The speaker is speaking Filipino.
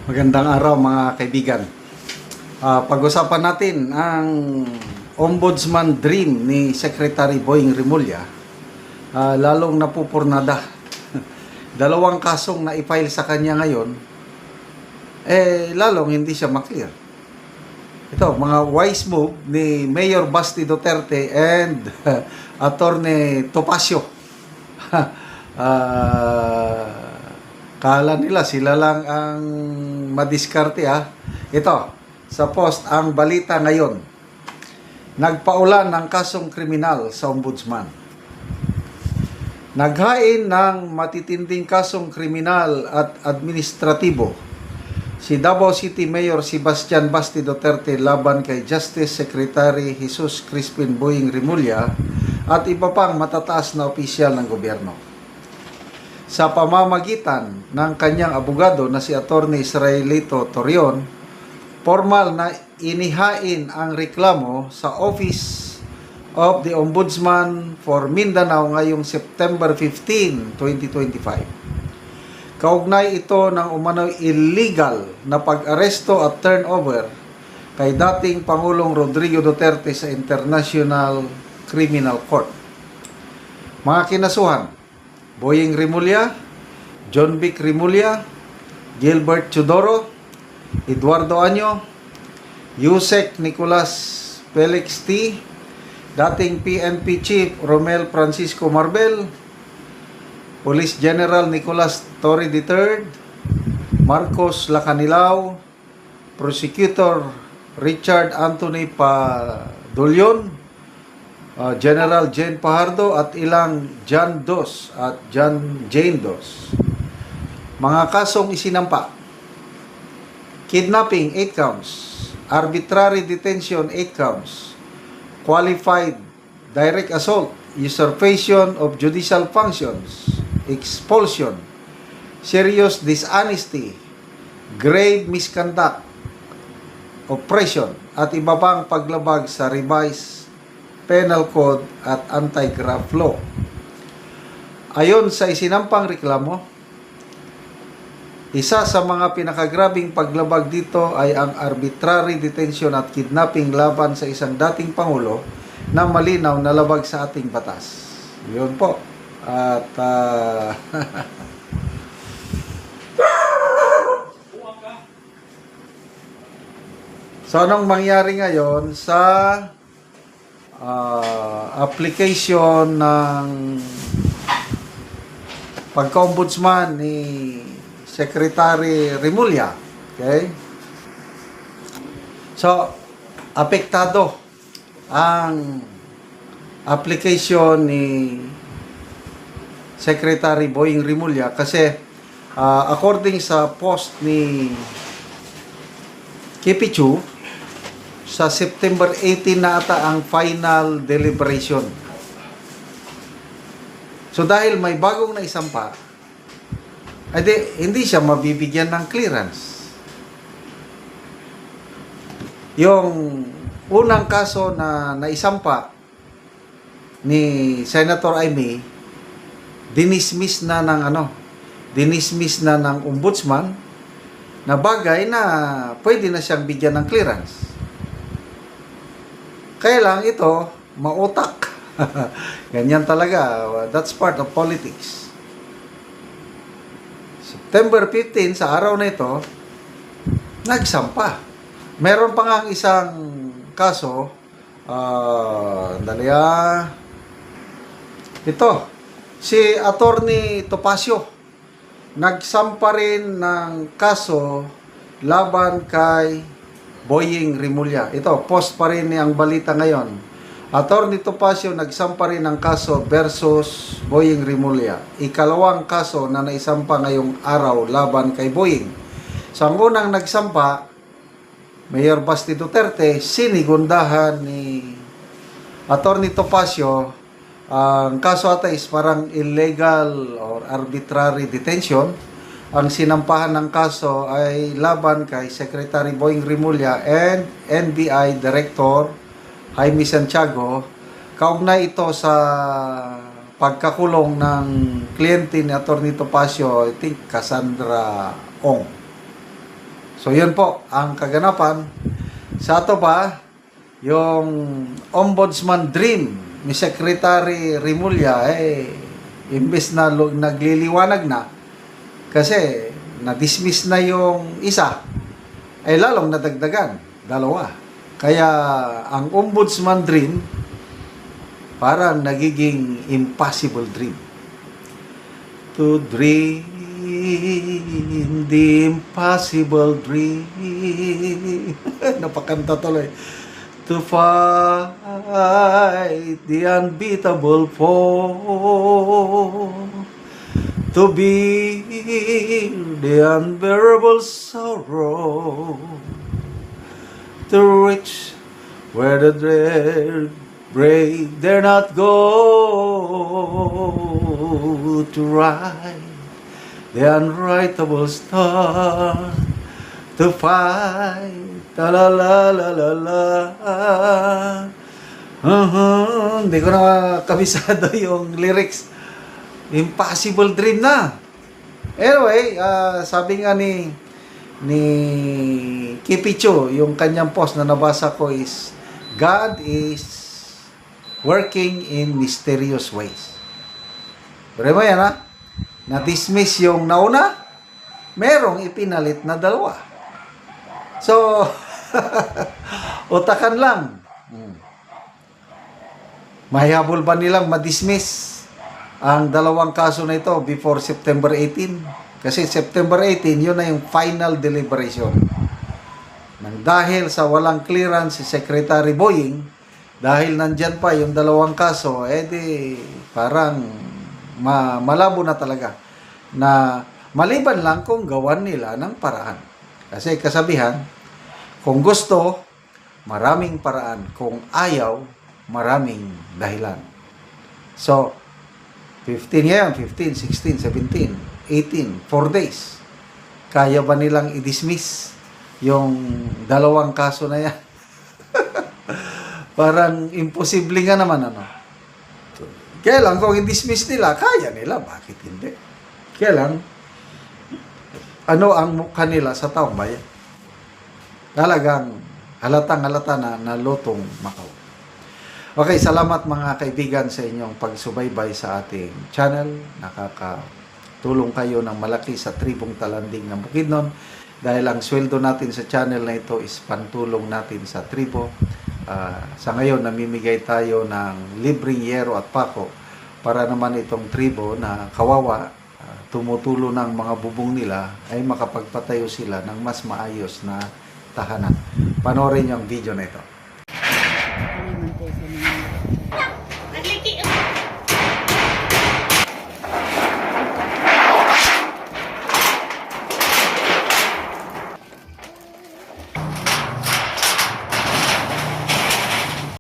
Magandang araw mga kaibigan. Pag-usapan natin ang Ombudsman Dream ni Secretary Boying Rimulya. Lalong napupurnada. Dalawang kasong na-file sa kanya ngayon, lalong hindi siya maklear. Ito, mga wise move ni Mayor Basti Duterte and Attorney Topacio. Kala nila sila lang ang madiskarte Ito, sa post ang balita ngayon. Nagpaulan ng kasong kriminal sa ombudsman. Naghain ng matitinding kasong kriminal at administratibo si Davao City Mayor Sebastian Basti Duterte laban kay Justice Secretary Jesus Crispin Boying Rimulya at iba pang matataas na opisyal ng gobyerno. Sa pamamagitan ng kanyang abogado na si Attorney Israelito Torion, formal na inihain ang reklamo sa Office of the Ombudsman for Mindanao ngayong September 15, 2025. Kaugnay ito ng umano'y illegal na pag-aresto at turnover kay dating Pangulong Rodrigo Duterte sa International Criminal Court. Mga kinasuhan: Boying Rimulya, John Vic Rimulya, Gilbert Chodoro, Eduardo Año, Yusek Nicolas Felix T, dating PNP Chief Romel Francisco Marbel, Police General Nicolas Torre III, Marcos Lacanilao, Prosecutor Richard Anthony Padulyon, General Jane Pajardo at ilang John Dos at Jane Dos. Mga kasong isinampa: kidnapping 8 counts, arbitrary detention 8 counts, qualified direct assault, usurpation of judicial functions, expulsion, serious dishonesty, grave misconduct, oppression at iba pang paglabag sa revised Penal Code at Anti-Graft Law. Ayon sa isinampang reklamo, isa sa mga pinakagrabing paglabag dito ay ang arbitrary detention at kidnapping laban sa isang dating Pangulo na malinaw na labag sa ating batas. Yun po. At so anong mangyari ngayon sa application ng pagka-ombudsman ni Secretary Rimulya? Okay? So, apektado ang application ni Secretary Boying Rimulya kasi according sa post ni Kipichu, sa September 18 na ata ang final deliberation. So dahil may bagong naisampa, hindi siya mabibigyan ng clearance. Yung unang kaso na naisampa ni Senator Amy, dinismiss na ng ombudsman na bagay na pwede na siyang bigyan ng clearance. Kaya lang ito, mautak. Ganyan talaga. That's part of politics. September 15, sa araw na ito, nagsampa. Meron pa nga isang kaso, ito, si Attorney Topacio, nagsampa rin ng kaso laban kay Boying Rimulya. Ito, post pa rin ang balita ngayon. Attorney Topacio nagsampa rin ng kaso versus Boying Rimulya. Ikalawang kaso na naisampa ngayong araw laban kay Boying. So, ang unang nagsampa, Mayor Basti Duterte, sinigundahan ni Attorney Topacio. Ang kaso ata is parang illegal or arbitrary detention. Ang sinampahan ng kaso ay laban kay Secretary Boying Rimulya and NBI Director Jaime Santiago. Kaugnay ito sa pagkakulong ng kliyente ni Atty. Topacio, I think Cassandra Ong. So, yun po ang kaganapan. Sa ato pa, yung Ombudsman Dream ni Secretary Remulla, imbes na nagliliwanag na, kasi na-dismiss na yung isa, ay lalong nadagdagan, dalawa. Kaya ang Ombudsman Dream, parang nagiging impossible dream. To dream the impossible dream. Napakanta tuloy. To fight the unbeatable foe. To be the unbearable sorrow. To reach where the brave dare not go. To ride the unwritable star. To fight, la la la la la. Hindi ko na kabisado yung lyrics. Impossible dream na. Anyway, sabi nga ni Kipicho, yung kanyang post na nabasa ko is, God is working in mysterious ways. Pero mo yan, ha? Na-dismiss yung nauna, merong ipinalit na dalawa. So, utakan lang. Mahihabol ba nilang ma-dismiss ang dalawang kaso na ito before September 18? Kasi September 18, yun na yung final deliberation. Nang dahil sa walang clearance si Secretary Boying, dahil nandyan pa yung dalawang kaso, di parang malabo na talaga na maliban lang kung gawan nila ng paraan. Kasi kasabihan, kung gusto, maraming paraan. Kung ayaw, maraming dahilan. So, 15 ngayon, 15, 16, 17, 18, 4 days. Kaya ba nilang i-dismiss yung dalawang kaso na yan? Parang imposible nga naman, ano. Kaya lang, kung i-dismiss nila, kaya nila. Bakit hindi? Kaya lang, ano ang mukha nila sa taong bayan? Talagang halatang-halata na lutong Macau. Okay, salamat mga kaibigan sa inyong pagsubaybay sa ating channel. Nakakatulong kayo ng malaki sa tribong talanding ng Bukidnon dahil ang sweldo natin sa channel na ito is pantulong natin sa tribo. Sa ngayon, namimigay tayo ng libreng yero at pako para naman itong tribo na kawawa, tumutulo ng mga bubong nila ay makapagpatayo sila ng mas maayos na tahanan. Panoorin niyo ang video na ito.